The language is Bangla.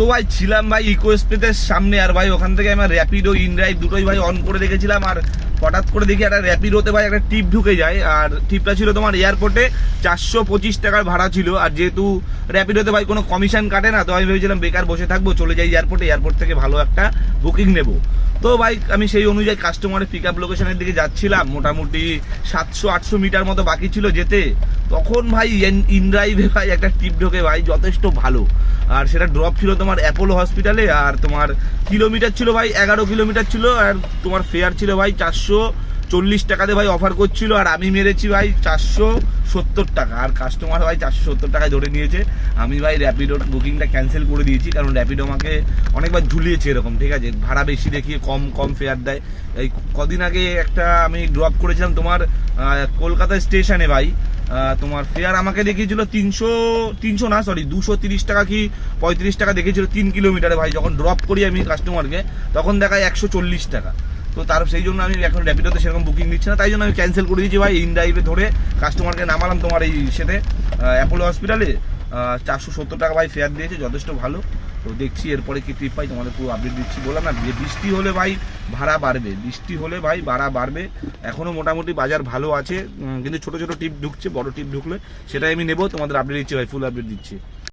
তো ভাই ছিলাম ভাই ইকো স্পেসের সামনে, আর ভাই ওখান থেকে আমার র্যাপিডো ইনড্রাইভ দুটোই ভাই অন করে রেখেছিলাম। আর হঠাৎ করে দেখি একটা র্যাপিডোতে ভাই একটা টিপ ঢুকে যায়, আর টিপটা ছিল তোমার এয়ারপোর্টে 425 টাকার ভাড়া ছিল। আর যেহেতু র্যাপিডোতে ভাই কোনো কমিশন কাটে না, তো আমি ভেবেছিলাম বেকার বসে থাকবো, চলে যাই এয়ারপোর্টে, এয়ারপোর্ট থেকে ভালো একটা বুকিং নেবো। তো ভাই আমি সেই অনুযায়ী কাস্টমারের পিক আপ লোকেশনের দিকে যাচ্ছিলাম, মোটামুটি 700-800 মিটার মতো বাকি ছিল যেতে। তখন ভাই ইনড্রাইভে ভাই একটা টিপ ঢোকে ভাই, যথেষ্ট ভালো। আর সেটা ড্রপ ছিল তোমার অ্যাপোলো হসপিটালে, আর তোমার কিলোমিটার ছিল ভাই 11 কিলোমিটার ছিল, আর তোমার ফেয়ার ছিল ভাই 440 টাকাতে ভাই অফার করছিল। আর আমি মেরেছি ভাই 470 টাকা, আর কাস্টমার ভাই 470 টাকায় ধরে নিয়েছে। আমি ভাই র্যাপিডোর বুকিংটা ক্যান্সেল করে দিয়েছি, কারণ র্যাপিডো আমাকে অনেকবার ঝুলিয়েছে এরকম, ঠিক আছে, ভাড়া বেশি দেখিয়ে কম ফেয়ার দেয়। এই কদিন আগে একটা আমি ড্রপ করেছিলাম তোমার কলকাতা স্টেশনে ভাই, তোমার ফেয়ার আমাকে দেখিয়েছিল 300 না সরি 230 টাকা কি 35 টাকা দেখিয়েছিল 3 কিলোমিটারে ভাই। যখন ড্রপ করি আমি কাস্টমারকে তখন দেখায় 140 টাকা। তো তার সেই জন্য আমি এখন র্যাপিডোতে সেরকম বুকিং নিচ্ছি না, তাই জন্য আমি ক্যান্সেল করে দিয়েছি ভাই। ইনড্রাইভে ধরে কাস্টমারকে নামালাম তোমার এই সেতে অ্যাপোলো হসপিটালে, 470 টাকা ভাই ফেয়ার দিয়েছে, যথেষ্ট ভালো। তো দেখছি এরপরে কি ট্রিপ পাই, তোমাদের পুরো আপডেট দিচ্ছি। বললাম না বৃষ্টি হলে ভাই ভাড়া বাড়বে, বৃষ্টি হলে ভাই ভাড়া বাড়বে। এখনও মোটামুটি বাজার ভালো আছে, কিন্তু ছোটো ছোটো টিপ ঢুকছে, বড় টিপ ঢুকলে সেটাই আমি নেবো, তোমাদের আপডেট দিচ্ছি ভাই, ফুল আপডেট দিচ্ছি।